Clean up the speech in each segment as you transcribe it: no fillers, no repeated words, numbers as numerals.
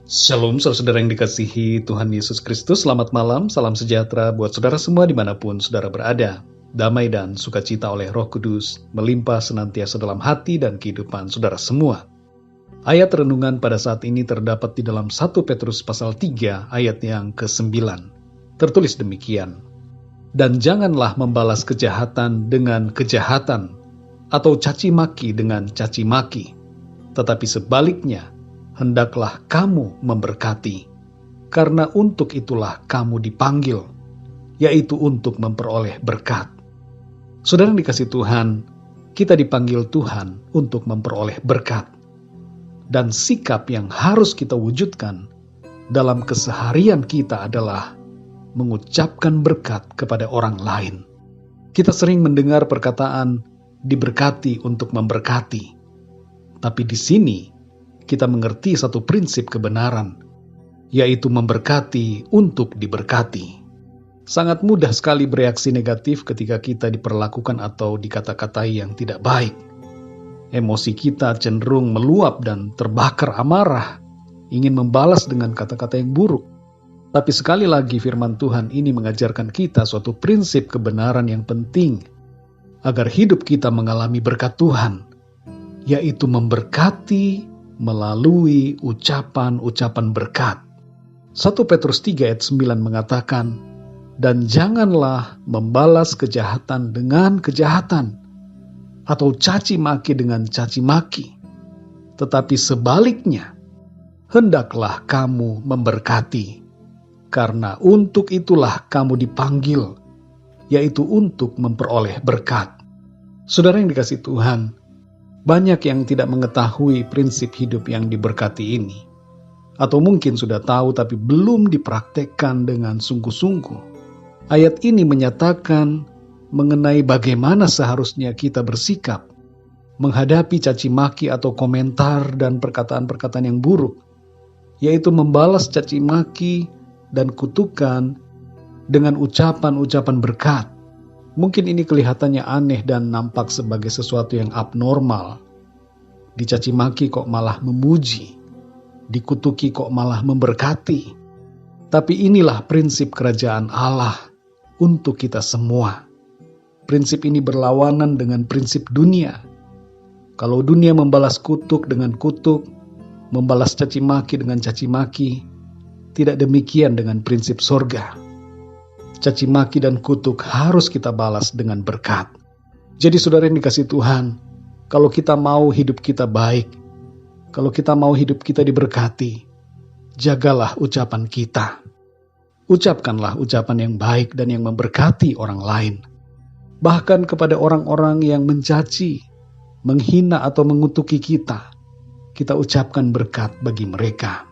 Shalom saudara yang dikasihi Tuhan Yesus Kristus, selamat malam, salam sejahtera buat saudara semua dimanapun saudara berada. Damai dan sukacita oleh Roh Kudus melimpah senantiasa dalam hati dan kehidupan saudara semua. Ayat renungan pada saat ini terdapat di dalam 1 Petrus pasal 3 ayat yang ke-9. Tertulis demikian, "Dan janganlah membalas kejahatan dengan kejahatan, atau caci maki dengan caci maki, tetapi sebaliknya, hendaklah kamu memberkati, karena untuk itulah kamu dipanggil, yaitu untuk memperoleh berkat." Saudara yang dikasihi Tuhan, kita dipanggil Tuhan untuk memperoleh berkat. Dan sikap yang harus kita wujudkan dalam keseharian kita adalah mengucapkan berkat kepada orang lain. Kita sering mendengar perkataan diberkati untuk memberkati. Tapi di sini kita mengerti satu prinsip kebenaran, yaitu memberkati untuk diberkati. Sangat mudah sekali bereaksi negatif ketika kita diperlakukan atau dikata-katai yang tidak baik. Emosi kita cenderung meluap dan terbakar amarah, ingin membalas dengan kata-kata yang buruk. Tapi sekali lagi firman Tuhan ini mengajarkan kita suatu prinsip kebenaran yang penting, agar hidup kita mengalami berkat Tuhan, yaitu memberkati melalui ucapan-ucapan berkat. 1 Petrus 3 ayat 9 mengatakan, "Dan janganlah membalas kejahatan dengan kejahatan, atau caci maki dengan caci maki, tetapi sebaliknya, hendaklah kamu memberkati, karena untuk itulah kamu dipanggil, yaitu untuk memperoleh berkat." Saudara yang dikasihi Tuhan, banyak yang tidak mengetahui prinsip hidup yang diberkati ini, atau mungkin sudah tahu tapi belum dipraktekkan dengan sungguh-sungguh. Ayat ini menyatakan mengenai bagaimana seharusnya kita bersikap menghadapi caci maki atau komentar dan perkataan-perkataan yang buruk, yaitu membalas caci maki dan kutukan dengan ucapan-ucapan berkat. Mungkin ini kelihatannya aneh dan nampak sebagai sesuatu yang abnormal. Dicaci maki kok malah memuji, dikutuki kok malah memberkati. Tapi inilah prinsip kerajaan Allah untuk kita semua. Prinsip ini berlawanan dengan prinsip dunia. Kalau dunia membalas kutuk dengan kutuk, membalas caci maki dengan caci maki, tidak demikian dengan prinsip sorga. Caci maki dan kutuk harus kita balas dengan berkat. Jadi saudara yang dikasihi Tuhan, kalau kita mau hidup kita baik, kalau kita mau hidup kita diberkati, jagalah ucapan kita. Ucapkanlah ucapan yang baik dan yang memberkati orang lain. Bahkan kepada orang-orang yang mencaci, menghina atau mengutuki kita, kita ucapkan berkat bagi mereka.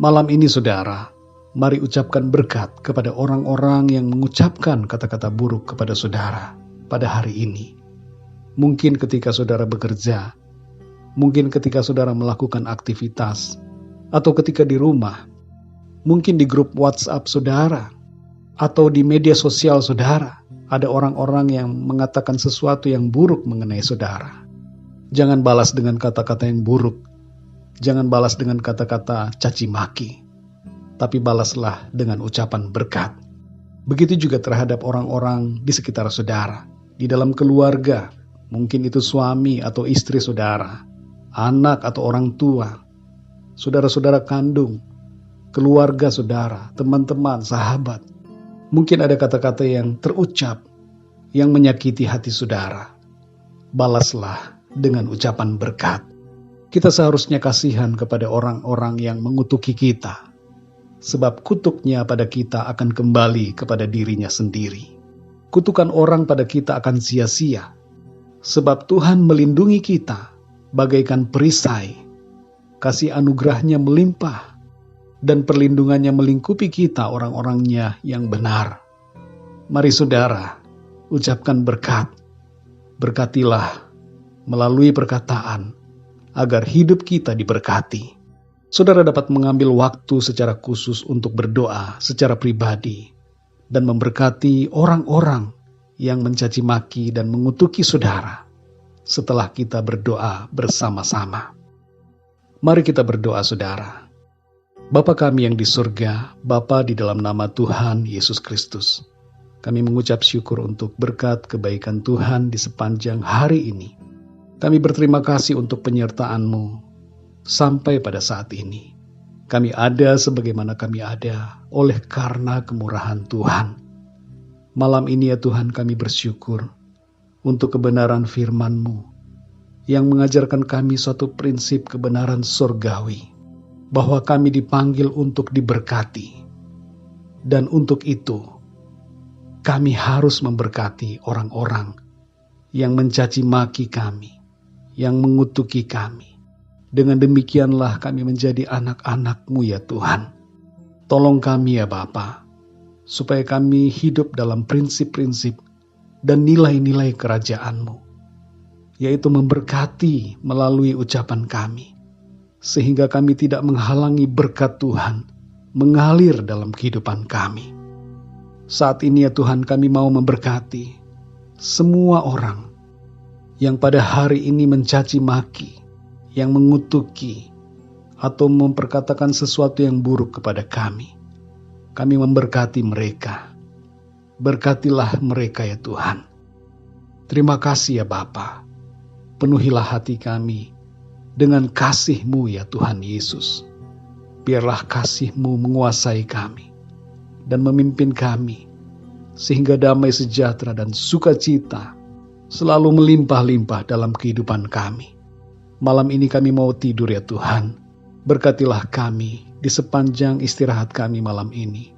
Malam ini saudara, mari ucapkan berkat kepada orang-orang yang mengucapkan kata-kata buruk kepada saudara pada hari ini. Mungkin ketika saudara bekerja, mungkin ketika saudara melakukan aktivitas, atau ketika di rumah, mungkin di grup WhatsApp saudara, atau di media sosial saudara, ada orang-orang yang mengatakan sesuatu yang buruk mengenai saudara. Jangan balas dengan kata-kata yang buruk, jangan balas dengan kata-kata caci maki, tapi balaslah dengan ucapan berkat. Begitu juga terhadap orang-orang di sekitar saudara, di dalam keluarga, mungkin itu suami atau istri saudara, anak atau orang tua, saudara-saudara kandung, keluarga saudara, teman-teman, sahabat. Mungkin ada kata-kata yang terucap yang menyakiti hati saudara. Balaslah dengan ucapan berkat. Kita seharusnya kasihan kepada orang-orang yang mengutuki kita, sebab kutuknya pada kita akan kembali kepada dirinya sendiri. Kutukan orang pada kita akan sia-sia, sebab Tuhan melindungi kita bagaikan perisai. Kasih anugerahnya melimpah, dan perlindungannya melingkupi kita orang-orangnya yang benar. Mari saudara, ucapkan berkat. Berkatilah melalui perkataan, agar hidup kita diberkati. Saudara dapat mengambil waktu secara khusus untuk berdoa secara pribadi, dan memberkati orang-orang yang mencaci maki dan mengutuki saudara setelah kita berdoa bersama-sama. Mari kita berdoa saudara. Bapa kami yang di surga, Bapa di dalam nama Tuhan Yesus Kristus, kami mengucap syukur untuk berkat kebaikan Tuhan di sepanjang hari ini. Kami berterima kasih untuk penyertaan-Mu sampai pada saat ini. Kami ada sebagaimana kami ada oleh karena kemurahan Tuhan. Malam ini ya Tuhan, kami bersyukur untuk kebenaran firman-Mu yang mengajarkan kami suatu prinsip kebenaran surgawi, bahwa kami dipanggil untuk diberkati. Dan untuk itu, kami harus memberkati orang-orang yang mencaci maki kami, yang mengutuki kami. Dengan demikianlah kami menjadi anak-anak-Mu ya Tuhan. Tolong kami ya Bapa, supaya kami hidup dalam prinsip-prinsip dan nilai-nilai kerajaan-Mu, yaitu memberkati melalui ucapan kami, sehingga kami tidak menghalangi berkat Tuhan mengalir dalam kehidupan kami. Saat ini ya Tuhan, kami mau memberkati semua orang yang pada hari ini mencaci maki, yang mengutuki, atau memperkatakan sesuatu yang buruk kepada kami. Kami memberkati mereka. Berkatilah mereka ya Tuhan. Terima kasih ya Bapa. Penuhilah hati kami dengan kasih-Mu ya Tuhan Yesus. Biarlah kasih-Mu menguasai kami dan memimpin kami, sehingga damai sejahtera dan sukacita selalu melimpah-limpah dalam kehidupan kami. Malam ini kami mau tidur ya Tuhan. Berkatilah kami di sepanjang istirahat kami malam ini,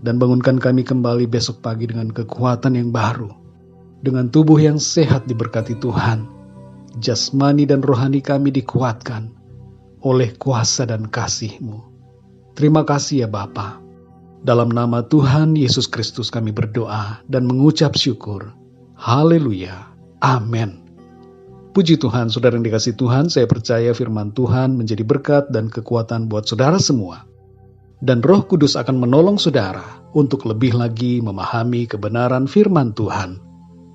dan bangunkan kami kembali besok pagi dengan kekuatan yang baru, dengan tubuh yang sehat diberkati Tuhan. Jasmani dan rohani kami dikuatkan oleh kuasa dan kasih-Mu. Terima kasih ya Bapa. Dalam nama Tuhan Yesus Kristus kami berdoa dan mengucap syukur. Haleluya. Amin. Puji Tuhan, saudara yang dikasihi Tuhan, saya percaya firman Tuhan menjadi berkat dan kekuatan buat saudara semua. Dan Roh Kudus akan menolong saudara untuk lebih lagi memahami kebenaran firman Tuhan.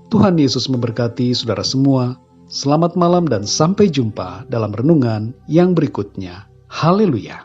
Tuhan Yesus memberkati saudara semua. Selamat malam dan sampai jumpa dalam renungan yang berikutnya. Haleluya.